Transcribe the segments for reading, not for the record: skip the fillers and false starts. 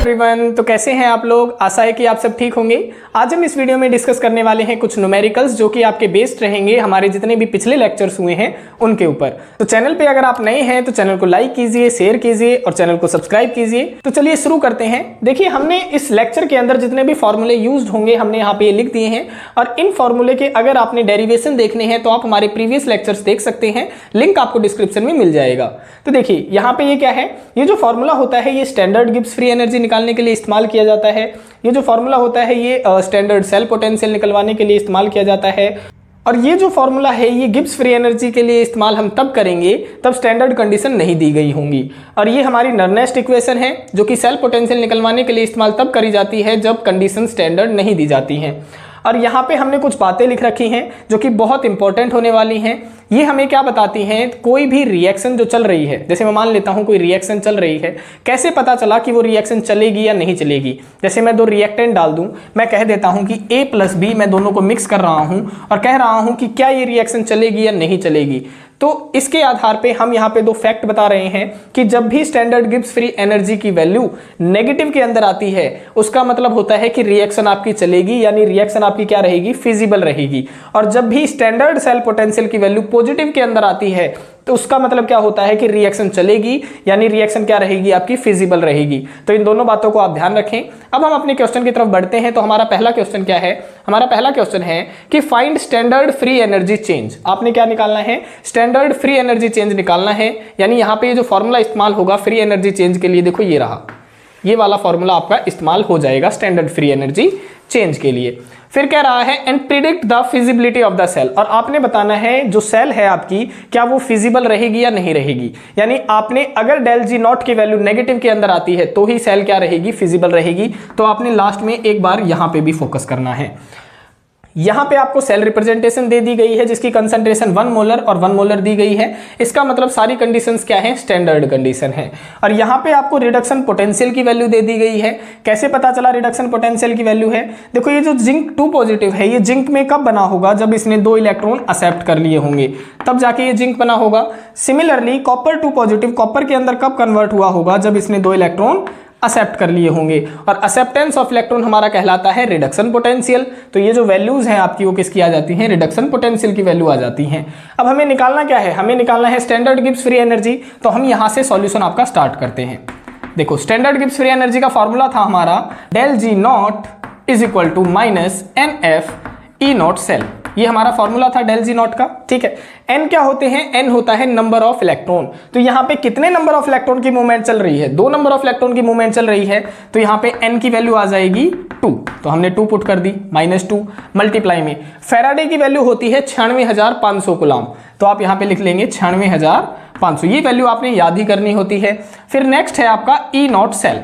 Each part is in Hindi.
एवरीवन, तो कैसे हैं आप लोग। आशा है कि आप सब ठीक होंगे। आज हम इस वीडियो में डिस्कस करने वाले हैं कुछ न्यूमेरिकल्स जो कि आपके बेस्ड रहेंगे हमारे जितने भी पिछले लेक्चर्स हुए हैं उनके ऊपर। तो चैनल पे अगर आप नए हैं तो चैनल को लाइक कीजिए, शेयर कीजिए और चैनल को सब्सक्राइब कीजिए। तो चलिए शुरू करते हैं। देखिए, हमने इस लेक्चर के अंदर जितने भी फॉर्मूले यूज होंगे हमने यहाँ पे लिख दिए हैं और इन फॉर्मूले के अगर आपने डेरिवेशन देखने हैं तो आप हमारे प्रीवियस लेक्चर्स देख सकते हैं, लिंक आपको डिस्क्रिप्शन में मिल जाएगा। तो देखिए यहाँ पे ये क्या है, ये जो फॉर्मूला होता है ये स्टैंडर्ड गिब्स फ्री एनर्जी निकालने के लिए इस्तेमाल किया जाता है। ये जो फॉर्मूला होता है ये स्टैंडर्ड सेल पोटेंशियल निकलवाने के लिए इस्तेमाल किया जाता है। और ये जो फॉर्मूला है ये गिब्स फ्री एनर्जी के लिए इस्तेमाल हम तब करेंगे तब स्टैंडर्ड कंडीशन नहीं दी गई होंगी। और ये हमारी नर्नेस्ट इक्वेशन है जो कि सेल पोटेंशियल निकलवाने के लिए इस्तेमाल तब करी जाती है जब कंडीशन स्टैंडर्ड नहीं दी जाती हैं। और यहाँ पे हमने कुछ बातें लिख रखी हैं जो कि बहुत इंपॉर्टेंट होने वाली हैं। ये हमें क्या बताती हैं, कोई भी रिएक्शन जो चल रही है, जैसे मैं मान लेता हूँ कोई रिएक्शन चल रही है, कैसे पता चला कि वो रिएक्शन चलेगी या नहीं चलेगी। जैसे मैं दो रिएक्टेंट डाल दूं, मैं कह देता हूँ कि A प्लस B, मैं दोनों को मिक्स कर रहा हूँ और कह रहा हूँ कि क्या ये रिएक्शन चलेगी या नहीं चलेगी। तो इसके आधार पे हम यहाँ पे दो फैक्ट बता रहे हैं कि जब भी स्टैंडर्ड गिब्स फ्री एनर्जी की वैल्यू नेगेटिव के अंदर आती है उसका मतलब होता है कि रिएक्शन आपकी चलेगी, यानी रिएक्शन आपकी क्या रहेगी, फिजिबल रहेगी। और जब भी स्टैंडर्ड सेल पोटेंशियल की वैल्यू पॉजिटिव के अंदर आती है तो उसका मतलब क्या होता है कि रिएक्शन चलेगी, यानी रिएक्शन क्या रहेगी, आपकी फिजिबल रहेगी। तो इन दोनों बातों को आप ध्यान रखें। अब हम अपने क्वेश्चन की तरफ बढ़ते हैं। तो हमारा पहला क्वेश्चन क्या है, हमारा पहला क्वेश्चन है कि find standard free energy change. आपने क्या निकालना है, स्टैंडर्ड फ्री एनर्जी चेंज निकालना है। यानी यहाँ पे जो फॉर्मूला इस्तेमाल होगा फ्री एनर्जी चेंज के लिए, देखो ये रहा, ये वाला फॉर्मूला आपका इस्तेमाल हो जाएगा स्टैंडर्ड फ्री एनर्जी चेंज के लिए। फिर कह रहा है and predict the feasibility of the cell, और आपने बताना है जो सेल है आपकी क्या वो फिजिबल रहेगी या नहीं रहेगी। यानी आपने अगर डेल जी नॉट की वैल्यू नेगेटिव के अंदर आती है तो ही सेल क्या रहेगी, फिजिबल रहेगी। तो आपने लास्ट में एक बार यहां पे भी फोकस करना है। यहां पे आपको सेल रिप्रेजेंटेशन दे दी गई है जिसकी कंसंट्रेशन 1 मोलर और 1 मोलर दी गई है। इसका मतलब सारी कंडीशंस क्या है, स्टैंडर्ड कंडीशन है। और यहां पे आपको रिडक्शन पोटेंशियल की वैल्यू दे दी गई है। कैसे पता चला रिडक्शन पोटेंशियल की वैल्यू है, देखो ये जो जिंक 2 पॉजिटिव है ये जिंक में कब बना होगा, जब इसने 2 इलेक्ट्रॉन एक्सेप्ट कर लिए होंगे तब जाके ये जिंक बना होगा। सिमिलरली कॉपर 2 पॉजिटिव कॉपर के अंदर कब कन्वर्ट हुआ होगा, जब इसने 2 इलेक्ट्रॉन एक्सेप्ट कर लिए होंगे। और एक्सेप्टेंस ऑफ इलेक्ट्रॉन हमारा कहलाता है रिडक्शन पोटेंशियल। तो ये जो वैल्यूज हैं आपकी वो किसकी आ जाती हैं, रिडक्शन पोटेंशियल की वैल्यू आ जाती हैं। अब हमें निकालना क्या है, हमें निकालना है स्टैंडर्ड गिब्स फ्री एनर्जी। तो हम यहां से सॉल्यूशन आपका स्टार्ट करते हैं। देखो स्टैंडर्ड गिब्स फ्री एनर्जी का फॉर्मूला था हमारा del G not is equal to minus n F E not cell. ये हमारा फॉर्मूला था डेल जी नॉट का, ठीक है। एन क्या होते हैं, एन होता है नंबर ऑफ इलेक्ट्रॉन। तो यहाँ पे कितने नंबर ऑफ इलेक्ट्रॉन की मूवमेंट चल रही है, 2 नंबर ऑफ इलेक्ट्रॉन की मूवमेंट चल रही है। तो यहाँ पे एन की वैल्यू आ जाएगी 2, तो हमने 2 पुट कर दी, -2 मल्टीप्लाई में फैराडे की वैल्यू होती है 96,500 कूलम। तो आप यहाँ पे लिख लेंगे 96,500, ये वैल्यू आपने याद ही करनी होती है। फिर नेक्स्ट है आपका ई नॉट सेल।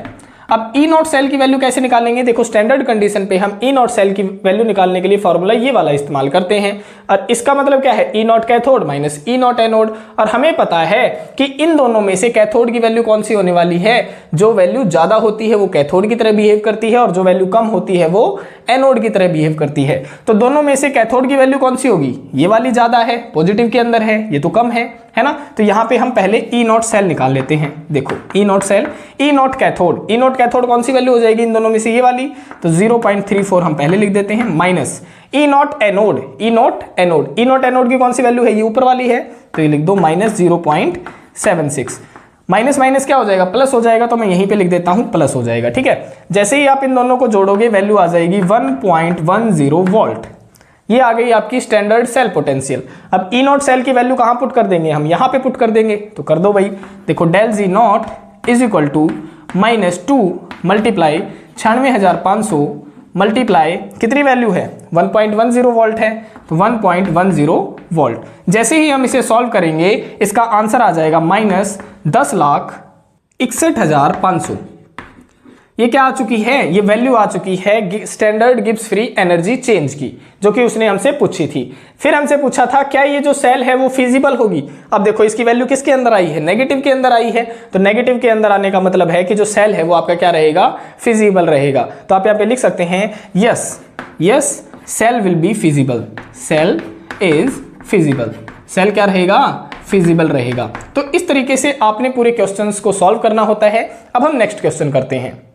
अब ई नॉट सेल की वैल्यू कैसे निकालेंगे, देखो स्टैंडर्ड कंडीशन पे हम ई नॉट सेल की वैल्यू निकालने के लिए फॉर्मूला ये वाला इस्तेमाल करते हैं। और इसका मतलब क्या है, E naught cathode minus E naught anode. और हमें पता है कि इन दोनों में से कैथोड की वैल्यू कौन सी होने वाली है, जो वैल्यू ज्यादा होती है वो कैथोड की तरह बिहेव करती है और जो वैल्यू कम होती है वो एनोड की तरह बिहेव करती है। तो दोनों में से कैथोड की वैल्यू कौन सी होगी, ये वाली ज्यादा है, पॉजिटिव के अंदर है, ये तो कम है ना। तो यहाँ पे हम पहले ई नॉट सेल निकाल लेते हैं। देखो E not cell, E naught cathode, E naught cathode कौन सी वैल्यू हो जाएगी इन दोनों में से, ये वाली। तो 0.34 हम पहले लिख देते हैं, माइनस ई नॉट एनोड, ई नॉट एनोड, ई नॉट एनोड की कौन सी वैल्यू है, ये ऊपर वाली है, तो ये लिख दो माइनस 0.76। माइनस माइनस क्या हो जाएगा, प्लस हो जाएगा। तो मैं यहीं पे लिख देता हूं प्लस हो जाएगा, ठीक है। जैसे ही आप इन दोनों को जोड़ोगे वैल्यू आ जाएगी 1.10 वोल्ट। ये आ गई आपकी स्टैंडर्ड सेल पोटेंशियल। अब ई नॉट सेल की वैल्यू कहां पुट कर देंगे, हम यहां पे पुट कर देंगे। तो कर दो भाई, देखो del G not is equal to -2 multiply 96,500 multiply कितनी वैल्यू है, 1.10 वोल्ट है, तो 1.10 वोल्ट। जैसे ही हम इसे सॉल्व करेंगे इसका आंसर आ जाएगा -10,61,500। ये क्या आ चुकी है, ये वैल्यू आ चुकी है standard Gibbs free energy change की, जो कि उसने हमसे पूछी थी। फिर हमसे पूछा था क्या ये जो सेल है वो फिजिबल होगी। अब देखो इसकी वैल्यू किसके अंदर आई है, नेगेटिव के अंदर आई है। तो नेगेटिव के अंदर आने का मतलब है कि जो सेल है वो आपका क्या रहेगा, फिजिबल रहेगा। तो आप यहाँ पे लिख सकते हैं yes yes cell will be feasible, cell is feasible, cell क्या रहेगा, फिजिबल रहेगा। तो इस तरीके से आपने पूरे क्वेश्चंस को सॉल्व करना होता है। अब हम नेक्स्ट क्वेश्चन करते हैं।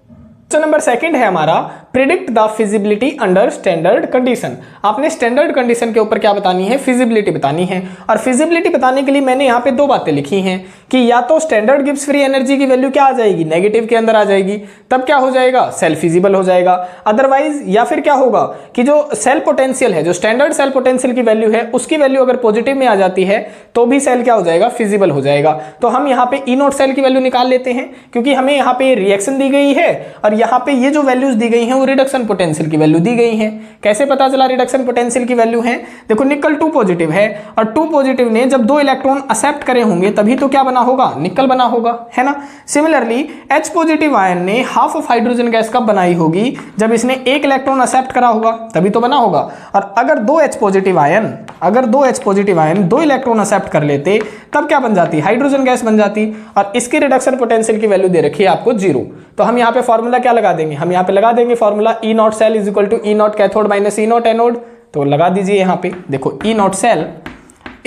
क्वेश्चन नंबर सेकंड है हमारा, predict the feasibility under standard condition. आपने स्टैंडर्ड कंडीशन के ऊपर क्या बतानी है, फिजिबिलिटी बतानी है। और फिजिबिलिटी बताने के लिए मैंने यहाँ पे दो बातें लिखी हैं कि या तो स्टैंडर्ड गिब्स फ्री एनर्जी की वैल्यू क्या आ जाएगी, नेगेटिव के अंदर आ जाएगी, तब क्या हो जाएगा, सेल फिजिबल हो जाएगा। अदरवाइज या फिर क्या होगा कि जो सेल पोटेंशियल है, जो स्टैंडर्ड सेल पोटेंशियल की वैल्यू है, उसकी वैल्यू अगर पॉजिटिव में आ जाती है तो भी सेल क्या हो जाएगा, फिजिबल हो जाएगा। तो हम यहाँ पे ई नॉट सेल की वैल्यू निकाल लेते हैं, क्योंकि हमें यहाँ पे रिएक्शन दी गई है और यहाँ पे ये जो वैल्यूज दी गई हैं वो रिडक्शन पोटेंशियल की वैल्यू दी गई हैं। कैसे पता चला रिडक्शन पोटेंशियल की वैल्यू है, देखो निकल 2 पॉजिटिव है और 2 पॉजिटिव ने जब 2 इलेक्ट्रॉन एक्सेप्ट करे होंगे तभी तो क्या बना होगा, निकल बना होगा, है ना। सिमिलरली H पॉजिटिव आयन ने हाफ ऑफ हाइड्रोजन गैस कब बनाई होगी, जब इसने 1 इलेक्ट्रॉन एक्सेप्ट करा होगा तभी तो बना होगा। और अगर 2 H positive ion 2 electron accept कर लेते तब क्या बन जाती, हाइड्रोजन गैस बन जाती। और इसकी रिडक्शन पोटेंशियल की वैल्यू दे रखी है आपको 0। तो हम यहाँ पे फॉर्मूला क्या लगा देंगे, हम यहाँ पे लगा देंगे formula E not cell is equal to E naught cathode minus E naught anode. तो लगा दीजिए यहाँ पे, देखो E not cell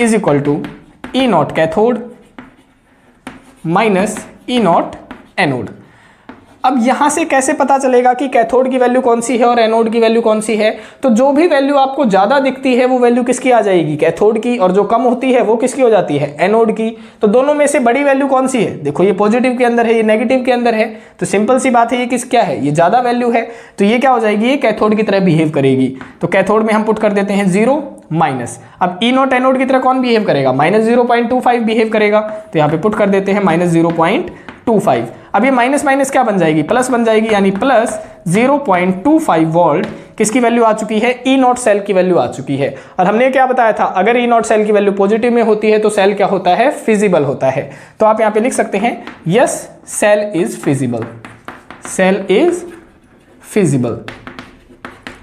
is equal to E naught cathode minus E naught anode. अब यहां से कैसे पता चलेगा कि कैथोड की वैल्यू कौन सी है और एनोड की वैल्यू कौन सी है, तो जो भी वैल्यू आपको ज्यादा दिखती है वो वैल्यू किसकी आ जाएगी, कैथोड की, और जो कम होती है वो किसकी हो जाती है, एनोड की। तो दोनों में से बड़ी वैल्यू कौन सी है, देखो ये पॉजिटिव के अंदर है, ये नेगेटिव के अंदर है, तो सिंपल सी बात है ये किस क्या है, ये ज्यादा वैल्यू है, तो ये क्या हो जाएगी, ये कैथोड की तरह बिहेव करेगी। तो कैथोड में हम पुट कर देते हैं 0 माइनस। अब ई नॉट एनोड की तरह कौन बिहेव करेगा, माइनस 0.25 बिहेव करेगा, तो यहाँ पे पुट कर देते हैं माइनस 0.25। अब ये माइनस माइनस क्या बन जाएगी, प्लस बन जाएगी, यानी प्लस 0.25 वोल्ट किसकी वैल्यू आ चुकी है, ई नॉट सेल की वैल्यू आ चुकी है। और हमने क्या बताया था, अगर ई नॉट सेल की वैल्यू पॉजिटिव में होती है तो सेल क्या होता है, फिजिबल होता है। तो आप यहाँ पे लिख सकते हैं yes cell is feasible, cell is feasible,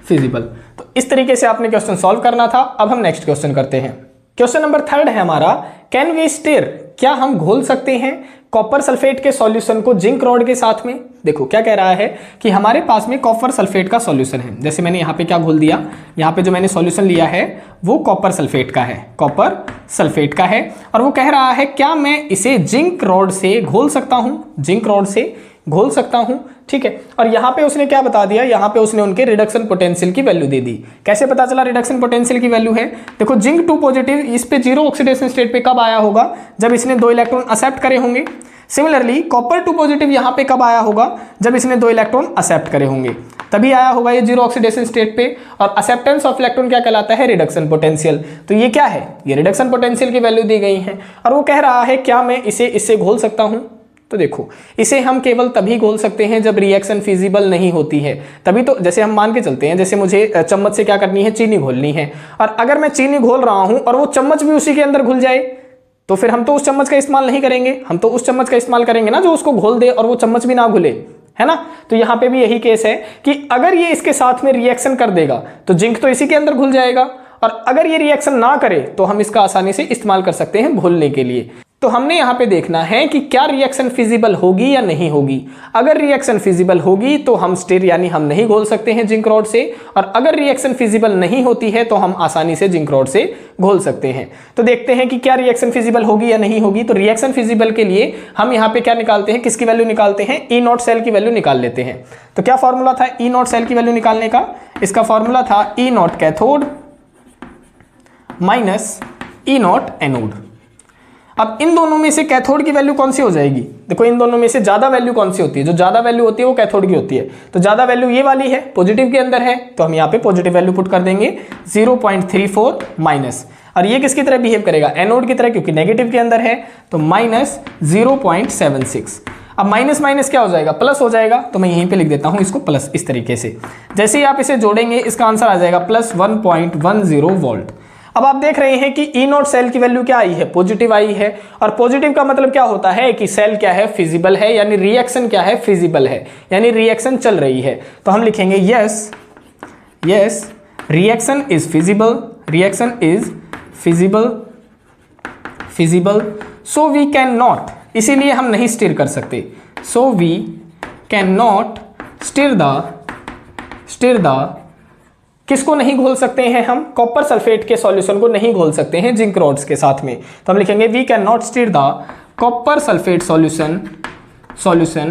feasible. तो इस तरीके से आपने क्वेश्चन सॉल्व करना था। अब हम नेक्स्ट क्वेश्चन करते हैं। क्वेश्चन नंबर 3 है हमारा, कैन वी स्टिर, क्या हम घोल सकते हैं कॉपर सल्फेट के सॉल्यूशन को जिंक रॉड के साथ में। देखो क्या कह रहा है कि हमारे पास में कॉपर सल्फेट का सॉल्यूशन है, जैसे मैंने यहाँ पे क्या घोल दिया, यहाँ पे जो मैंने सॉल्यूशन लिया है वो कॉपर सल्फेट का है, कॉपर सल्फेट का है। और वो कह रहा है क्या मैं इसे जिंक रॉड से घोल सकता हूँ, जिंक रॉड से घोल सकता हूं, ठीक है। और यहाँ पे उसने क्या बता दिया, यहाँ पे उसने उनके रिडक्शन पोटेंशियल की वैल्यू दे दी। कैसे पता चला रिडक्शन पोटेंशियल की वैल्यू है, देखो जिंक 2 पॉजिटिव इस पे 0 ऑक्सीडेशन स्टेट पे कब आया होगा, जब इसने 2 इलेक्ट्रॉन एक्सेप्ट करे होंगे। सिमिलरली कॉपर 2 पॉजिटिव यहाँ पे कब आया होगा, जब इसने 2 इलेक्ट्रॉन एक्सेप्ट करे होंगे, तभी आया होगा ये 0 ऑक्सीडेशन स्टेट पे। और एक्सेप्टेंस ऑफ इलेक्ट्रॉन क्या कहलाता है, रिडक्शन पोटेंशियल। तो ये क्या है, ये रिडक्शन पोटेंशियल की वैल्यू दी गई है। और वो कह रहा है क्या मैं इसे इससे घोल सकता हूं, तो देखो इसे हम केवल तभी घोल सकते हैं जब रिएक्शन फिजिबल नहीं होती है, तभी तो। जैसे हम मान के चलते हैं, जैसे मुझे चम्मच से क्या करनी है, चीनी घोलनी है, और अगर मैं चीनी घोल रहा हूं और वो चम्मच भी उसी के अंदर घुल जाए, तो फिर हम तो उस चम्मच का इस्तेमाल नहीं करेंगे, हम तो उस चम्मच का इस्तेमाल करेंगे ना जो उसको घोल दे और वो चम्मच भी ना घुले, है ना। तो यहाँ पे भी यही केस है कि अगर ये इसके साथ में रिएक्शन कर देगा तो जिंक तो इसी के अंदर घुल जाएगा, और अगर ये रिएक्शन ना करे तो हम इसका आसानी से इस्तेमाल कर सकते हैं घोलने के लिए। तो हमने यहाँ पे देखना है कि क्या रिएक्शन फिजिबल होगी या नहीं होगी। अगर रिएक्शन फिजिबल होगी तो हम स्टिर यानी हम नहीं घोल सकते हैं जिंक रॉड से, और अगर रिएक्शन फिजिबल नहीं होती है तो हम आसानी से जिंक रॉड से घोल सकते हैं। तो देखते हैं कि क्या रिएक्शन फिजिबल होगी या नहीं होगी। तो रिएक्शन फिजिबल के लिए हम यहाँ पे क्या निकालते हैं, किसकी वैल्यू निकालते हैं, ई नॉट सेल की वैल्यू निकाल लेते हैं। तो क्या फॉर्मूला था ई नॉट सेल की वैल्यू निकालने का, इसका फॉर्मूला था E naught cathode minus E naught anode. अब इन दोनों में से कैथोड की वैल्यू कौन सी हो जाएगी, देखो इन दोनों में से ज्यादा वैल्यू कौन सी होती है, जो ज्यादा वैल्यू होती है वो कैथोड की होती है। तो ज्यादा वैल्यू ये वाली है, पॉजिटिव के अंदर है, तो हम यहाँ पे पॉजिटिव वैल्यू पुट कर देंगे 0.34 माइनस। और ये किसकी तरह बिहेव करेगा, एनोड की तरह, क्योंकि नेगेटिव के अंदर है, तो माइनस 0.76। अब माइनस माइनस क्या हो जाएगा, प्लस हो जाएगा, तो मैं यहीं पे लिख देता हूं इसको प्लस, इस तरीके से। जैसे ही आप इसे जोड़ेंगे इसका आंसर आ जाएगा प्लस 1.10 वोल्ट। अब आप देख रहे हैं कि ई नॉट सेल की वैल्यू क्या आई है, पॉजिटिव आई है। और पॉजिटिव का मतलब क्या होता है कि सेल क्या है, फिजिबल है, यानी रिएक्शन क्या है, फिजिबल है, यानी रिएक्शन चल रही है। तो हम लिखेंगे yes yes reaction is feasible, reaction is feasible, feasible, so we can not, इसीलिए हम नहीं स्टिर कर सकते, so we can not stir the किसको नहीं घोल सकते हैं हम, कॉपर सल्फेट के सॉल्यूशन को नहीं घोल सकते हैं जिंक रॉड्स के साथ में। तो हम लिखेंगे we can not stir the copper sulphate solution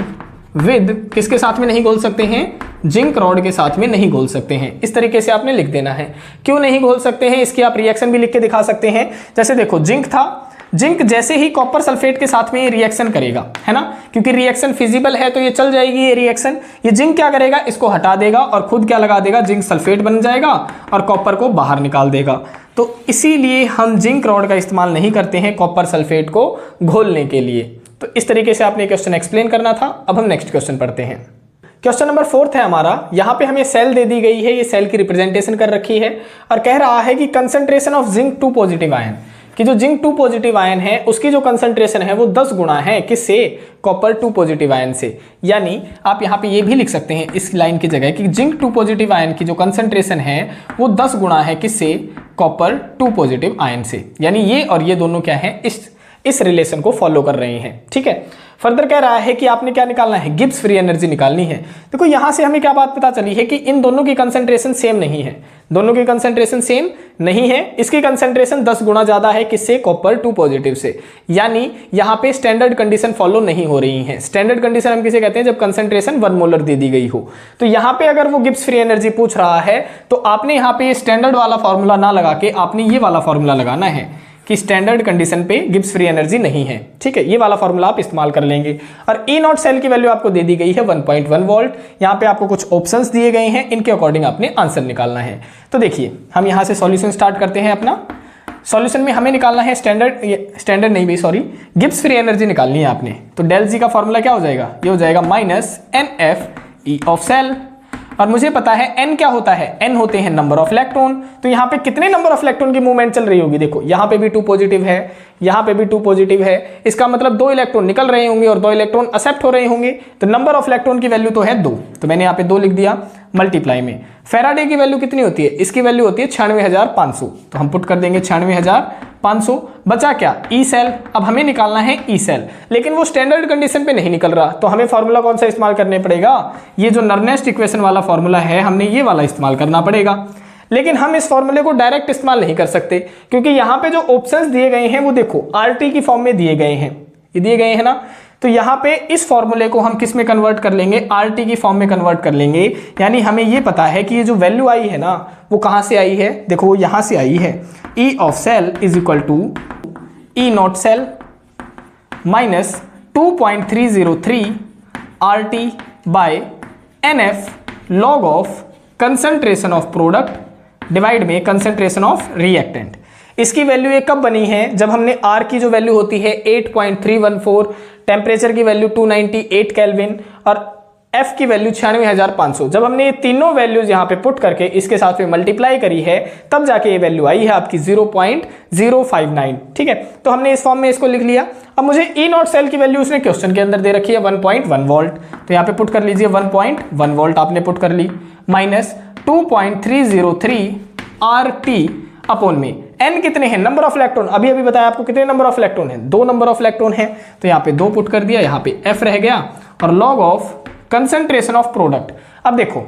with किसके साथ में नहीं घोल सकते हैं, जिंक रॉड के साथ में नहीं घोल सकते हैं। इस तरीके से आपने लिख देना है। क्यों नहीं घोल सकते हैं, इसकी आप रिएक्शन भी लिख के दिखा सकते हैं। जैसे देखो जिंक था, जिंक जैसे ही कॉपर सल्फेट के साथ में ये रिएक्शन करेगा, है ना, क्योंकि रिएक्शन फिजिबल है तो ये चल जाएगी ये रिएक्शन। ये जिंक क्या करेगा, इसको हटा देगा और खुद क्या लगा देगा, जिंक सल्फेट बन जाएगा और कॉपर को बाहर निकाल देगा। तो इसीलिए हम जिंक रॉड का इस्तेमाल नहीं करते हैं कॉपर सल्फेट को घोलने के लिए। तो इस तरीके से आपने क्वेश्चन एक्सप्लेन करना था। अब हम नेक्स्ट क्वेश्चन पढ़ते हैं। क्वेश्चन नंबर 4 है हमारा। यहाँ पे हमें सेल दे दी गई है, ये सेल की रिप्रेजेंटेशन कर रखी है और कह रहा है कि concentration of zinc 2 positive ion, कि जो जिंक 2 पॉजिटिव आयन है उसकी जो कंसंट्रेशन है वो 10 गुना है किससे, कॉपर 2 पॉजिटिव आयन से। यानी आप यहाँ पे ये भी लिख सकते हैं इस लाइन की जगह कि जिंक 2 पॉजिटिव आयन की जो कंसंट्रेशन है वो 10 गुना है किससे, कॉपर 2 पॉजिटिव आयन से। यानी ये और ये दोनों क्या है, इस रिलेशन को फॉलो कर रहे हैं। ठीक है, फर्दर कह रहा है कि आपने क्या निकालना है, गिब्स फ्री एनर्जी निकालनी है। देखो यहां से हमें क्या बात पता चली है कि इन दोनों की कंसंट्रेशन सेम नहीं है, दोनों की कंसंट्रेशन सेम नहीं है। इसकी कंसंट्रेशन 10 गुना ज्यादा है किससे, कॉपर 2 पॉजिटिव से। यानी यहां पे स्टैंडर्ड कंडीशन फॉलो नहीं हो रही है। स्टैंडर्ड कंडीशन हम किसे कहते हैं, जब कंसंट्रेशन 1 मोलर दे दी गई हो। तो यहां पे अगर वो गिब्स फ्री एनर्जी पूछ रहा है तो आपने यहां पे स्टैंडर्ड वाला फॉर्मूला ना लगा के आपने ये वाला फॉर्मूला लगाना है कि स्टैंडर्ड कंडीशन पे गिब्स फ्री एनर्जी नहीं है। ठीक है, ये वाला फॉर्मूला आप इस्तेमाल कर लेंगे। और ई नॉट सेल की वैल्यू आपको दे दी गई है 1.1 वोल्ट। यहाँ पे आपको कुछ ऑप्शंस दिए गए हैं, इनके अकॉर्डिंग आपने आंसर निकालना है। तो देखिए हम यहाँ से सॉल्यूशन स्टार्ट करते हैं अपना। सॉल्यूशन में हमें निकालना है स्टैंडर्ड नहीं भाई सॉरी, गिब्स फ्री एनर्जी निकालनी है आपने। तो डेल जी का फॉर्मूला क्या हो जाएगा, ये हो जाएगा minus NF E of cell. और मुझे पता है n क्या होता है, n होते हैं नंबर ऑफ इलेक्ट्रॉन। तो यहाँ पे कितने नंबर ऑफ इलेक्ट्रॉन की मूवमेंट चल रही होगी, देखो यहाँ पे भी 2 पॉजिटिव है, यहाँ पे भी 2 पॉजिटिव है। इसका मतलब 2 इलेक्ट्रॉन निकल रहे होंगे और 2 इलेक्ट्रॉन एक्सेप्ट हो रहे होंगे। तो नंबर ऑफ इलेक्ट्रॉन की वैल्यू तो है 2, तो मैंने यहाँ पे 2 लिख दिया मल्टीप्लाई में। फैराडे की वैल्यू कितनी होती है, इसकी वैल्यू होती है 96,500। तो हम पुट कर देंगे 96,500। बचा क्या, ई सेल। अब हमें निकालना है ई सेल, लेकिन वो स्टैंडर्ड कंडीशन पे नहीं निकल रहा। तो हमें फॉर्मूला कौन सा इस्तेमाल करने पड़ेगा, ये जो नर्नेस्ट इक्वेशन वाला फॉर्मूला है हमने ये वाला इस्तेमाल करना पड़ेगा। लेकिन हम इस फॉर्मूले को डायरेक्ट इस्तेमाल नहीं कर सकते, क्योंकि यहाँ पे जो ऑप्शंस दिए गए हैं वो देखो RT की फॉर्म में दिए गए हैं, ये दिए गए हैं ना। तो यहाँ पे इस फॉर्मूले को हम किस में कन्वर्ट कर लेंगे, RT की फॉर्म में कन्वर्ट कर लेंगे। यानी हमें ये पता है कि ये जो वैल्यू आई है ना वो कहाँ से आई है, देखो वो यहाँ से आई है। E of cell is equal to E not cell minus 2.303 RT by NF log of concentration of product divide में कंसंट्रेशन ऑफ रिएक्टेंट। इसकी वैल्यू ये कब बनी है, जब हमने R की जो वैल्यू होती है 8.314, टेम्परेचर की वैल्यू 298 केल्विन और F की वैल्यू 96,500, जब हमने ये तीनों वैल्यूज यहाँ पे पुट करके इसके साथ में मल्टीप्लाई करी है तब जाके ये वैल्यू आई है आपकी 0.059। ठीक है, तो हमने इस फॉर्म में इसको लिख लिया। अब मुझे ई नॉट सेल की वैल्यू उसने क्वेश्चन के अंदर दे रखी है 1.1 वोल्ट, तो यहाँ पे पुट कर लीजिए 1.1 वोल्ट आपने पुट कर ली माइनस 2.303 RT अपॉन में n कितने हैं, नंबर ऑफ इलेक्ट्रॉन। अभी बताया आपको कितने नंबर ऑफ इलेक्ट्रॉन हैं, 2 नंबर ऑफ इलेक्ट्रॉन हैं। तो यहाँ पे 2 पुट कर दिया, यहाँ पे F रह गया और log of concentration of product. अब देखो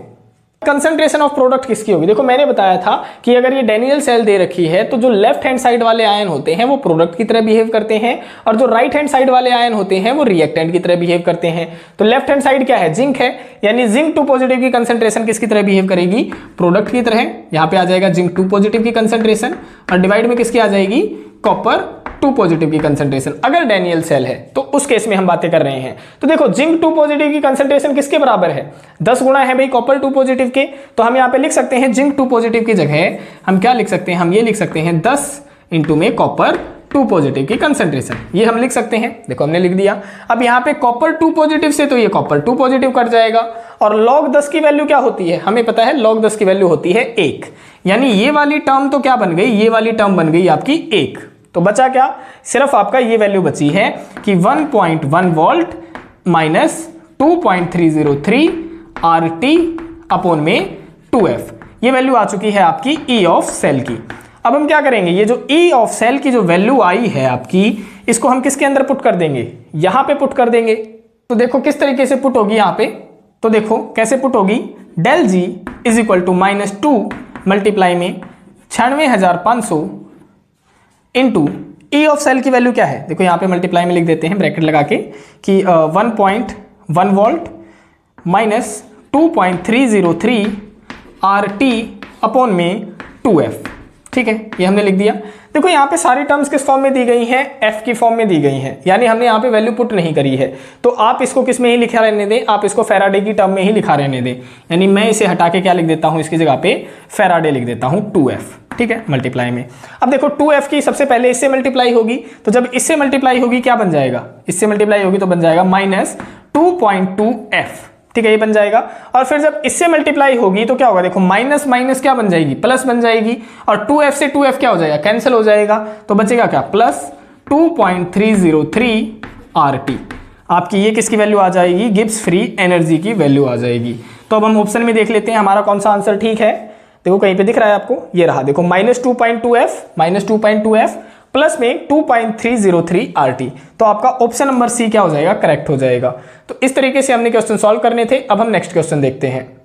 कंसंट्रेशन ऑफ प्रोडक्ट किसकी होगी, देखो मैंने बताया था कि अगर ये डैनियल सेल दे रखी है तो जो लेफ्ट हैंड साइड वाले आयन होते हैं वो प्रोडक्ट की तरह बिहेव करते हैं और जो राइट हैंड साइड वाले आयन होते हैं वो रिएक्टेंट की तरह बिहेव करते हैं। तो लेफ्ट हैंड साइड क्या है, जिंक है, यानी जिंक 2 पॉजिटिव की कंसंट्रेशन किसकी तरह बिहेव करेगी, प्रोडक्ट की तरह। यहाँ पे आ जाएगा जिंक 2 पॉजिटिव की कंसंट्रेशन और डिवाइड में किसकी आ जाएगी, कॉपर 2 पॉजिटिव की कंसंट्रेशन। अगर डैनियल सेल है तो उस केस में हम बातें कर रहे हैं। तो देखो जिंक 2 पॉजिटिव की कंसंट्रेशन किसके बराबर है, 10 गुना है भाई कॉपर 2 पॉजिटिव के। तो हम यहाँ पे लिख सकते हैं जिंक 2 पॉजिटिव की जगह हम क्या लिख सकते हैं, हम ये लिख सकते हैं 10 इंटू में कॉपर 2 पॉजिटिव की कंसंट्रेशन, ये हम लिख सकते हैं। देखो हमने लिख दिया। अब यहाँ पे कॉपर 2 पॉजिटिव से तो ये कॉपर 2 पॉजिटिव कट जाएगा और log 10 की वैल्यू क्या होती है, हमें पता है log 10 की वैल्यू होती है 1, यानी ये वाली टर्म तो क्या बन गई, ये वाली टर्म बन गई आपकी 1। तो बचा क्या, सिर्फ आपका ये वैल्यू बची है कि 1.1 वोल्ट माइनस 2.303 RT अपॉन में 2F। ये वैल्यू आ चुकी है आपकी ई ऑफ सेल की। अब हम क्या करेंगे, ये जो ई ऑफ सेल की जो वैल्यू आई है आपकी, इसको हम किसके अंदर पुट कर देंगे, यहां पे पुट कर देंगे। तो देखो किस तरीके से पुट होगी यहां पे, तो देखो कैसे पुट होगी, del G is equal to -2 multiply में 96,500 इंटू ई ऑफ सेल की वैल्यू क्या है, देखो यहाँ पे मल्टीप्लाई में लिख देते हैं ब्रैकेट लगा के कि 1.1 वोल्ट माइनस 2.303 RT अपॉन में 2F। ठीक है, ये हमने लिख दिया। देखो यहाँ पे सारी टर्म्स किस फॉर्म में दी गई हैं, F की फॉर्म में दी गई हैं, यानी हमने यहाँ पे वैल्यू पुट नहीं करी है। तो आप इसको किस में ही लिखा रहने दें, आप इसको फैराडे की टर्म में ही लिखा रहने दें। यानी मैं इसे हटा के क्या लिख देता हूँ, इसकी जगह पे फैराडे लिख देता हूँ 2F। ठीक है, मल्टीप्लाई में। अब देखो 2F की सबसे पहले इससे मल्टीप्लाई होगी, तो जब इससे मल्टीप्लाई होगी क्या बन जाएगा, इससे मल्टीप्लाई होगी तो बन जाएगा माइनस 2.2F। ठीक है, ये बन जाएगा। और फिर जब इससे मल्टीप्लाई होगी तो क्या होगा, देखो माइनस माइनस क्या बन जाएगी, प्लस बन जाएगी। और 2F से 2F क्या हो जाएगा, कैंसिल हो जाएगा। तो बचेगा क्या, प्लस 2.303 RT। आपकी ये किसकी वैल्यू आ जाएगी, गिब्स फ्री एनर्जी की वैल्यू आ जाएगी। तो अब हम ऑप्शन में देख लेते हैं हमारा कौन सा आंसर ठीक है। देखो कहीं पे दिख रहा है आपको, ये रहा, देखो माइनस 2.2F प्लस में 2.303 RT। तो आपका ऑप्शन नंबर सी क्या हो जाएगा, करेक्ट हो जाएगा। तो इस तरीके से हमने क्वेश्चन सॉल्व करने थे। अब हम नेक्स्ट क्वेश्चन देखते हैं।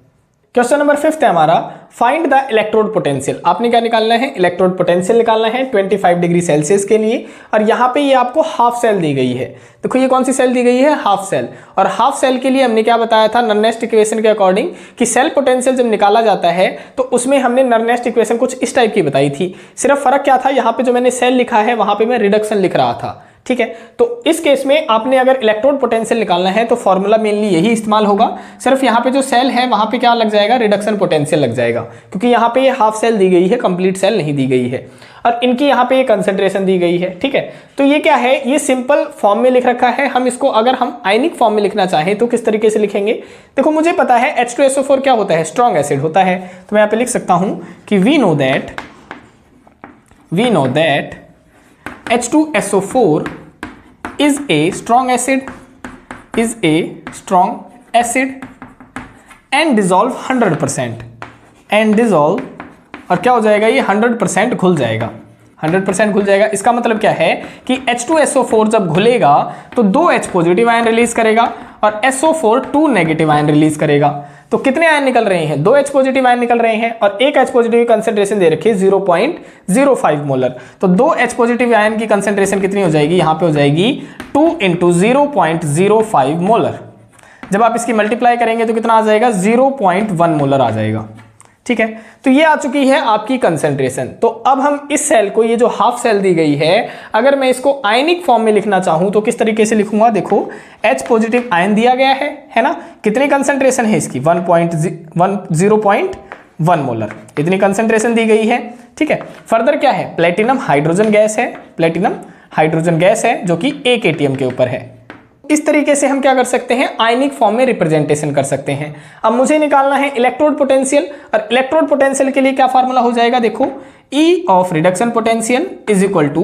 क्वेश्चन नंबर 5 है हमारा, फाइंड द इलेक्ट्रोड पोटेंशियल। आपने क्या निकालना है, इलेक्ट्रोड पोटेंशियल निकालना है 25 डिग्री सेल्सियस के लिए। और यहाँ पे ये आपको हाफ सेल दी गई है। देखो ये कौन सी सेल दी गई है, हाफ सेल। और हाफ सेल के लिए हमने क्या बताया था, नर्नेस्ट इक्वेशन के अकॉर्डिंग कि सेल पोटेंशियल जब निकाला जाता है तो उसमें हमने नर्नेस्ट इक्वेशन कुछ इस टाइप की बताई थी। सिर्फ फर्क क्या था, यहाँ पे जो मैंने सेल लिखा है वहां पे मैं रिडक्शन लिख रहा था। ठीक है, तो इस केस में आपने अगर इलेक्ट्रोड पोटेंशियल निकालना है तो फॉर्मूला मेनली यही इस्तेमाल होगा। सिर्फ यहाँ पे जो सेल है वहां पे क्या लग जाएगा, रिडक्शन पोटेंशियल लग जाएगा, क्योंकि यहाँ पे ये हाफ सेल दी गई है, कंप्लीट सेल नहीं दी गई है। और इनकी यहाँ पे ये कंसेंट्रेशन दी गई है। ठीक है, तो ये क्या है, ये सिंपल फॉर्म में लिख रखा है। हम इसको अगर हम आयनिक फॉर्म में लिखना चाहें तो किस तरीके से लिखेंगे। देखो मुझे पता है H2SO4 क्या होता है, स्ट्रॉन्ग एसिड होता है। तो मैं यहाँ पे लिख सकता हूं कि we know that H2SO4 is a strong acid and dissolve 100% और क्या हो जाएगा, ये 100% घुल जाएगा, 100% घुल जाएगा। इसका मतलब क्या है कि H2SO4 जब घुलेगा तो 2 H पॉजिटिव आयन रिलीज करेगा और SO4 2 नेगेटिव आयन रिलीज करेगा। तो कितने आयन निकल रहे हैं, 2 H पॉजिटिव आयन निकल रहे हैं और 1 H पॉजिटिव की कंसेंट्रेशन दे रखी है 0.05 मोलर। तो 2 H पॉजिटिव आयन की कंसेंट्रेशन कितनी हो जाएगी, यहाँ पे हो जाएगी 2 × 0.05 मोलर। जब आप इसकी मल्टीप्लाई करेंगे तो कितना आ जाएगा, 0.1 मोलर आ जाएगा। ठीक है, तो ये आ चुकी है आपकी कंसेंट्रेशन। तो अब हम इस सेल को, ये जो हाफ सेल दी गई है, अगर मैं इसको आयनिक फॉर्म में लिखना चाहूं तो किस तरीके से लिखूंगा। देखो H पॉजिटिव आयन दिया गया है ना, कितनी कंसेंट्रेशन है इसकी, 0.1 मोलर, इतनी कंसेंट्रेशन दी गई है। ठीक है, फर्दर क्या है, प्लेटिनम हाइड्रोजन गैस है, जो कि 1 ATM के ऊपर है। इस तरीके से हम क्या कर सकते हैं, आयनिक फॉर्म में रिप्रेजेंटेशन कर सकते हैं। अब मुझे निकालना है इलेक्ट्रोड पोटेंशियल, और इलेक्ट्रोड पोटेंशियल के लिए क्या फार्मूला हो जाएगा, देखो E of reduction potential is equal to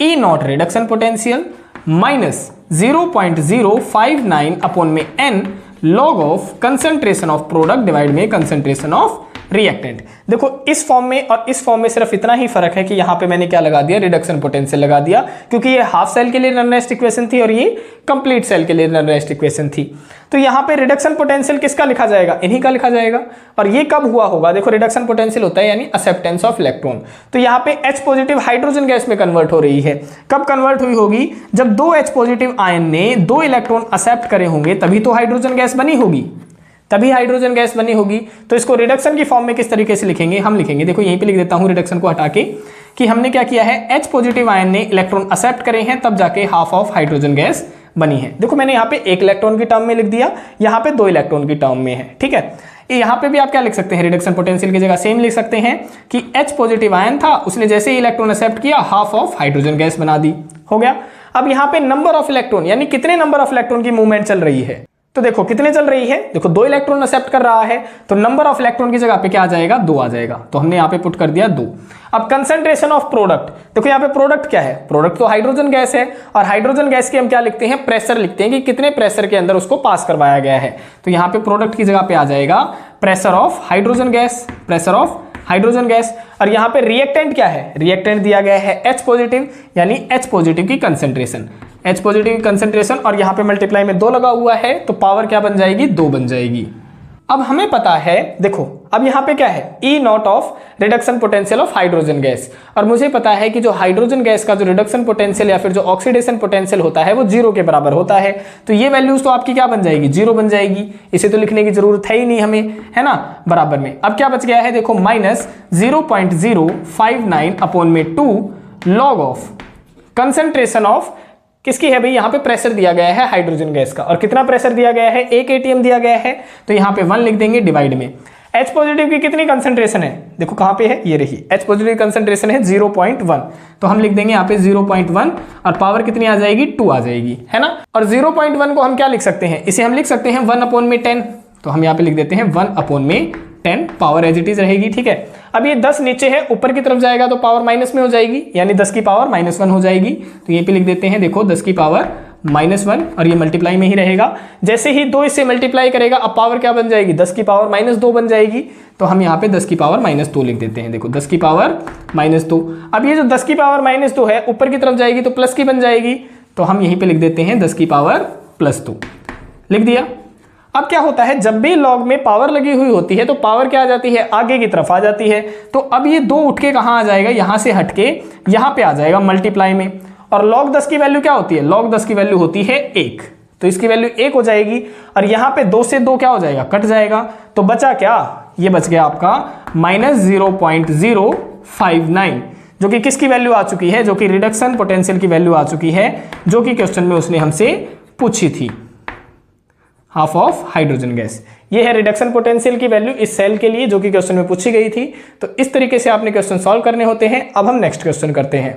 E not reduction potential minus 0.059 upon में N log of concentration of product divide में कंसंट्रेशन ऑफ रिएक्टेंट। देखो इस फॉर्म में और इस फॉर्म में सिर्फ इतना ही फर्क है कि यहाँ पे मैंने क्या लगा दिया, रिडक्शन पोटेंशियल लगा दिया, क्योंकि ये हाफ सेल के लिए नॉन-रेस्ट इक्वेशन थी और ये कंप्लीट सेल के लिए नॉन-रेस्ट इक्वेशन थी। तो यहाँ पे रिडक्शन पोटेंशियल किसका लिखा जाएगा, इन्हीं का लिखा जाएगा। और ये कब हुआ होगा, देखो रिडक्शन पोटेंशियल होता है यानी एक्सेप्टेंस ऑफ इलेक्ट्रॉन। तो यहाँ पे H पॉजिटिव हाइड्रोजन गैस में कन्वर्ट हो रही है। कब कन्वर्ट हुई होगी, जब 2 H पॉजिटिव आयन ने 2 इलेक्ट्रॉन एक्सेप्ट करे होंगे, तभी तो हाइड्रोजन गैस बनी होगी, तो इसको रिडक्शन की फॉर्म में किस तरीके से लिखेंगे, हम लिखेंगे, देखो यहीं पे लिख देता हूं रिडक्शन को हटा के, कि हमने क्या किया है, H पॉजिटिव आयन ने इलेक्ट्रॉन एक्सेप्ट करे हैं, तब जाके हाफ ऑफ हाइड्रोजन गैस बनी है। देखो मैंने यहाँ पे 1 इलेक्ट्रॉन की टर्म में लिख दिया, यहाँ पे 2 इलेक्ट्रॉन की टर्म में है। ठीक है, यहाँ पे भी आप क्या लिख सकते हैं, रिडक्शन पोटेंशियल की जगह सेम लिख सकते हैं कि H पॉजिटिव आयन था, उसने जैसे ही इलेक्ट्रॉन एक्सेप्ट किया, हाफ ऑफ हाइड्रोजन गैस बना दी, हो गया। अब यहाँ पे नंबर ऑफ इलेक्ट्रॉन, यानी कितने नंबर ऑफ इलेक्ट्रॉन की मूवमेंट चल रही है, तो देखो कितने चल रही है, देखो 2 इलेक्ट्रॉन एक्सेप्ट कर रहा है, तो नंबर ऑफ इलेक्ट्रॉन की जगह पे क्या आ जाएगा, 2 आ जाएगा। तो हमने यहाँ पे पुट कर दिया 2। अब कंसंट्रेशन ऑफ प्रोडक्ट, देखो यहाँ पे प्रोडक्ट क्या है, प्रोडक्ट तो हाइड्रोजन गैस है, और हाइड्रोजन गैस की हम क्या लिखते हैं, प्रेशर लिखते हैं कि कितने प्रेशर के अंदर उसको पास करवाया गया है। तो यहाँ पे प्रोडक्ट की जगह पे आ जाएगा प्रेशर ऑफ हाइड्रोजन गैस, और यहाँ पे रिएक्टेंट क्या है, रिएक्टेंट दिया गया है H पॉजिटिव, यानी H पॉजिटिव की कंसेंट्रेशन, और यहाँ पे मल्टीप्लाई में 2 लगा हुआ है, तो पावर क्या बन जाएगी, 2 बन जाएगी। अब हमें पता है, देखो अब यहाँ पे क्या है, E naught of reduction potential of hydrogen gas, और मुझे पता है कि जो हाइड्रोजन गैस का जो रिडक्शन पोटेंशियल या फिर जो ऑक्सीडेशन पोटेंशियल होता है वो 0 के बराबर होता है। तो ये वैल्यूज तो आपकी क्या बन जाएगी, 0 बन जाएगी, इसे तो लिखने की जरूरत है ही नहीं हमें, है ना, बराबर में। अब क्या बच गया है, देखो माइनस 0.059 अपॉन में 2 लॉग ऑफ कंसंट्रेशन ऑफ किसकी है भाई, यहाँ पे प्रेशर दिया गया है हाइड्रोजन गैस का, और कितना प्रेशर दिया गया है, 1 atm दिया गया है, तो यहाँ पे 1 लिख देंगे डिवाइड में। H पॉजिटिव की कितनी कंसंट्रेशन है, देखो कहाँ पे है, ये रही, H पॉजिटिव कंसंट्रेशन है 0.1, तो हम लिख देंगे यहाँ पे 0.1 और पावर कितनी आ जाएगी, 2 आ जाएगी, है ना। और 0.1 को हम क्या लिख सकते हैं, इसे हम लिख सकते हैं 1/10, तो हम यहाँ पे लिख देते हैं 1/10, पावर एज इट इज रहेगी, ठीक है। अब ये 10 नीचे है, ऊपर की तरफ जाएगा तो पावर माइनस में हो जाएगी, यानी 10 की पावर -1 हो जाएगी, तो ये पे लिख देते हैं, देखो 10 की पावर -1, और ये मल्टीप्लाई में ही रहेगा। जैसे ही 2 इससे मल्टीप्लाई करेगा, अब पावर क्या बन जाएगी, 10 की पावर -2 बन जाएगी, तो हम यहाँ पे 10 की पावर -2 लिख देते हैं, देखो 10 की पावर -2। अब ये जो 10 की पावर -2 है, ऊपर की तरफ जाएगी तो प्लस की बन जाएगी, तो हम यहीं पे लिख देते हैं 10 की पावर +2, लिख दिया। अब क्या होता है, जब भी लॉग में पावर लगी हुई होती है तो पावर क्या आ जाती है, आगे की तरफ आ जाती है, तो अब ये 2 उठ के कहाँ आ जाएगा, यहाँ से हटके यहाँ पे आ जाएगा मल्टीप्लाई में, और log 10 की वैल्यू क्या होती है, log 10 की वैल्यू होती है 1, तो इसकी वैल्यू 1 हो जाएगी, और यहाँ पे 2 से 2 क्या हो जाएगा, कट जाएगा, तो बचा क्या, ये बच गया आपका -0.059, जो कि किसकी वैल्यू आ चुकी है, जो कि रिडक्शन पोटेंशियल की वैल्यू आ चुकी है, जो कि क्वेश्चन में उसने हमसे पूछी थी, हाफ ऑफ हाइड्रोजन गैस। ये है रिडक्शन पोटेंशियल की वैल्यू इस सेल के लिए, जो कि क्वेश्चन में पूछी गई थी। तो इस तरीके से आपने क्वेश्चन सॉल्व करने होते हैं। अब हम नेक्स्ट क्वेश्चन करते हैं।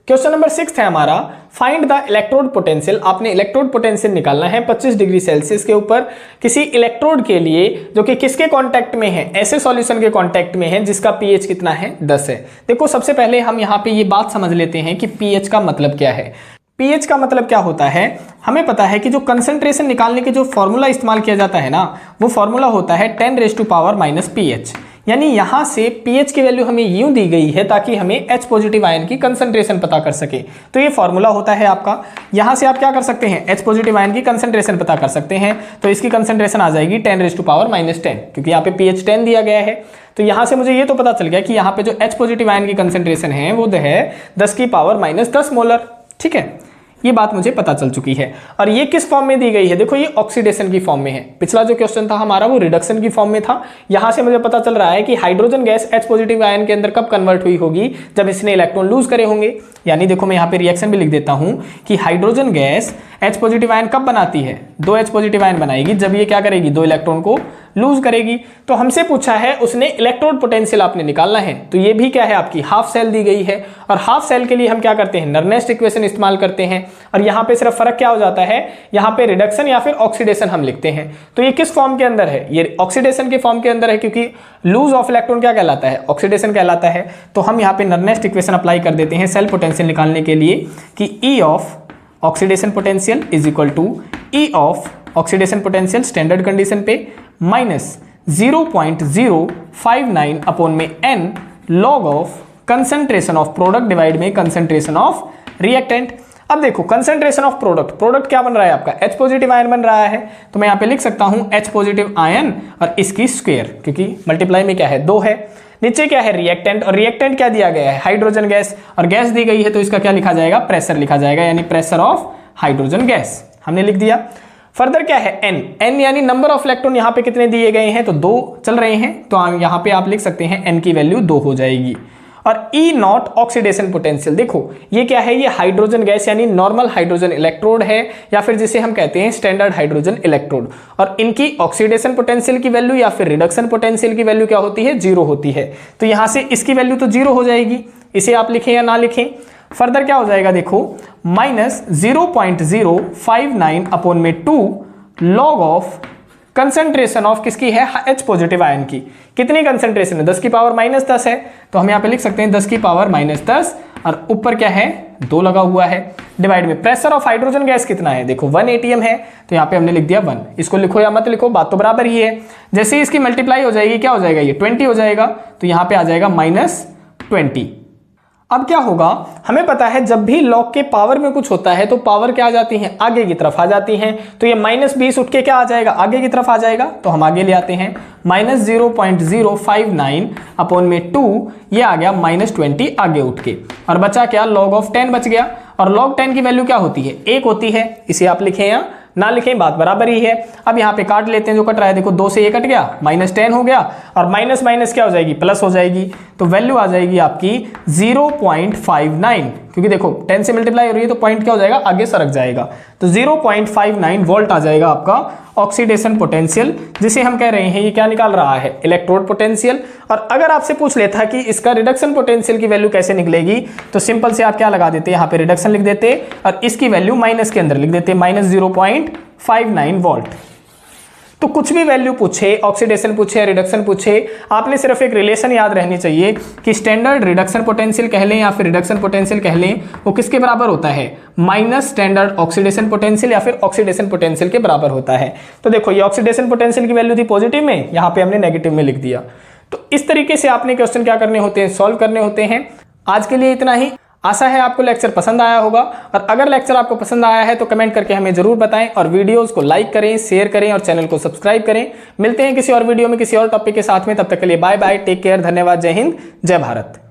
क्वेश्चन नंबर 6 है हमारा, फाइंड द इलेक्ट्रोड पोटेंशियल। आपने इलेक्ट्रोड पोटेंशियल निकालना है 25 डिग्री सेल्सियस के ऊपर किसी इलेक्ट्रोड के लिए, जो कि किसके कांटेक्ट में है, ऐसे सॉल्यूशन के कांटेक्ट में है जिसका पीएच कितना है, 10 है। देखो सबसे पहले हम यहाँ पे ये बात समझ लेते हैं कि पीएच का मतलब क्या है। पीएच का मतलब क्या होता है, हमें पता है कि जो कंसंट्रेशन निकालने के जो फॉर्मूला इस्तेमाल किया जाता है ना, वो फॉर्मूला होता है 10⁻⁻⁻ पीएच। यानी यहां से पीएच की वैल्यू हमें यूं दी गई है ताकि हमें H पॉजिटिव आयन की कंसंट्रेशन पता कर सके। तो ये फॉर्मूला होता है आपका। यहां से आप क्या कर सकते हैं, H पॉजिटिव आयन की कंसंट्रेशन पता कर सकते हैं। तो इसकी कंसंट्रेशन आ जाएगी 10⁻⁻10, क्योंकि यहाँ पे पीएच 10 दिया गया है। तो यहां से मुझे ये तो पता चल गया कि यहाँ पे जो H पॉजिटिव आयन की कंसंट्रेशन है वो है 10⁻−10 मोलर। ठीक है, ये बात मुझे पता चल चुकी है। और ये किस फॉर्म में दी गई है, देखो ये ऑक्सीडेशन की फॉर्म में है। पिछला जो क्वेश्चन था हमारा वो रिडक्शन की फॉर्म में था। यहां से मुझे पता चल रहा है कि hydrogen gas H positive ion के अंदर कब कन्वर्ट हुई होगी, जब इसने इलेक्ट्रॉन लूज करे होंगे। यानी देखो मैं यहाँ पे रिएक्शन भी लिख देता हूं कि hydrogen gas H positive ion कब बनाती है, 2 H पॉजिटिव आयन बनाएगी जब ये क्या करेगी, 2 इलेक्ट्रॉन को लूज करेगी। तो हमसे पूछा है, उसने इलेक्ट्रोड पोटेंशियल आपने निकालना है। तो ये भी क्या है, आपकी हाफ सेल दी गई है। और हाफ सेल के लिए हम क्या करते हैं, नर्नेस्ट इक्वेशन इस्तेमाल करते हैं। और यहाँ पे सिर्फ फर्क क्या हो जाता है, यहाँ पे रिडक्शन या फिर ऑक्सीडेशन हम लिखते हैं। तो ये किस फॉर्म के अंदर है, ये ऑक्सीडेशन के फॉर्म के अंदर है, क्योंकि लूज ऑफ इलेक्ट्रॉन क्या कहलाता है, ऑक्सीडेशन कहलाता है। तो हम यहाँ पे नर्नेस्ट इक्वेशन अप्लाई कर देते हैं सेल पोटेंशियल निकालने के लिए कि E of oxidation potential is equal to E of oxidation potential standard condition पे माइनस 0.059 अपॉन में n log of concentration of product divide में कंसंट्रेशन ऑफ रिएक्टेंट। अब देखो कंसंट्रेशन ऑफ प्रोडक्ट क्या बन रहा है आपका, H पॉजिटिव आयन बन रहा है। तो मैं यहाँ पे लिख सकता हूँ H पॉजिटिव आयन और इसकी स्क्वायर, क्योंकि मल्टीप्लाई में क्या है 2 है। नीचे क्या है रिएक्टेंट, और रिएक्टेंट क्या दिया गया है, हाइड्रोजन गैस, और गैस दी गई है तो इसका क्या लिखा जाएगा, प्रेशर लिखा जाएगा, यानी प्रेशर ऑफ हाइड्रोजन गैस हमने लिख दिया। फर्दर क्या है n यानी नंबर ऑफ इलेक्ट्रॉन यहाँ पे कितने दिए गए हैं, तो 2 चल रहे हैं। तो यहाँ पे आप लिख सकते हैं n की वैल्यू 2 हो जाएगी। और E नॉट ऑक्सीडेशन पोटेंशियल, देखो ये क्या है, ये हाइड्रोजन गैस यानी नॉर्मल हाइड्रोजन इलेक्ट्रोड है, या फिर जिसे हम कहते हैं स्टैंडर्ड हाइड्रोजन इलेक्ट्रोड। और इनकी ऑक्सीडेशन पोटेंशियल की वैल्यू या फिर रिडक्शन पोटेंशियल की वैल्यू क्या होती है, 0 होती है। तो यहाँ से इसकी वैल्यू तो 0 हो जाएगी, इसे आप लिखें या ना लिखें। फर्दर क्या हो जाएगा, देखो माइनस 0.059 अपॉन में 2 लॉग ऑफ कंसंट्रेशन ऑफ किसकी है, H पॉजिटिव आयन की। कितनी कंसंट्रेशन है, 10 की पावर -10 है। तो हम यहाँ पे लिख सकते हैं 10 की पावर -10, और ऊपर क्या है 2 लगा हुआ है, डिवाइड में प्रेशर ऑफ हाइड्रोजन गैस कितना है, देखो 1 atm है। तो यहाँ पे हमने लिख दिया 1। इसको लिखो या मत लिखो, बात तो बराबर ही है। जैसे ही इसकी मल्टीप्लाई हो जाएगी क्या हो जाएगा, ये 20 हो जाएगा। तो यहाँ पे आ जाएगा -20। अब क्या होगा, हमें पता है जब भी log के पावर में कुछ होता है तो पावर क्या आ जाती है, आगे की तरफ आ जाती हैं। तो ये -20 उठ के क्या आ जाएगा, आगे की तरफ आ जाएगा। तो हम आगे ले आते हैं, -0.059 अपॉन में 2, ये आ गया -20 आगे उठ के, और बचा क्या, log ऑफ 10 बच गया। और log 10 की वैल्यू क्या होती है, 1 होती है। इसे आप लिखें या ना लिखें, बात बराबर ही है। अब यहाँ पे काट लेते हैं, जो कट रहा है देखो, 2 से ये कट गया, -10 हो गया, और माइनस माइनस क्या हो जाएगी, प्लस हो जाएगी। तो वैल्यू आ जाएगी आपकी 0.59, क्योंकि देखो 10 से मल्टीप्लाई हो रही है तो पॉइंट क्या हो जाएगा, आगे सरक जाएगा। तो 0.59 वोल्ट आ जाएगा आपका ऑक्सीडेशन पोटेंशियल, जिसे हम कह रहे हैं ये क्या निकाल रहा है, इलेक्ट्रोड पोटेंशियल। और अगर आपसे पूछ लेता कि इसका रिडक्शन पोटेंशियल की वैल्यू कैसे निकलेगी, तो सिंपल से आप क्या लगा देते, यहाँ पे रिडक्शन लिख देते और इसकी वैल्यू माइनस के अंदर लिख देते, -0.59 वोल्ट। तो कुछ भी वैल्यू पूछे, ऑक्सीडेशन पूछे, रिडक्शन पूछे, आपने सिर्फ एक रिलेशन याद रहनी चाहिए कि स्टैंडर्ड रिडक्शन पोटेंशियल कह लें या फिर रिडक्शन पोटेंशियल कह लें, वो किसके बराबर होता है, माइनस स्टैंडर्ड ऑक्सीडेशन पोटेंशियल या फिर ऑक्सीडेशन पोटेंशियल के बराबर होता है। तो देखो ये ऑक्सीडेशन पोटेंशियल की वैल्यू थी पॉजिटिव में, यहाँ पे हमने नेगेटिव में लिख दिया। तो इस तरीके से आपने क्वेश्चन क्या करने होते हैं, सॉल्व करने होते हैं। आज के लिए इतना ही। आशा है आपको लेक्चर पसंद आया होगा, और अगर लेक्चर आपको पसंद आया है तो कमेंट करके हमें जरूर बताएं, और वीडियोस को लाइक करें, शेयर करें और चैनल को सब्सक्राइब करें। मिलते हैं किसी और वीडियो में किसी और टॉपिक के साथ में, तब तक के लिए बाय बाय, टेक केयर, धन्यवाद, जय हिंद, जय भारत।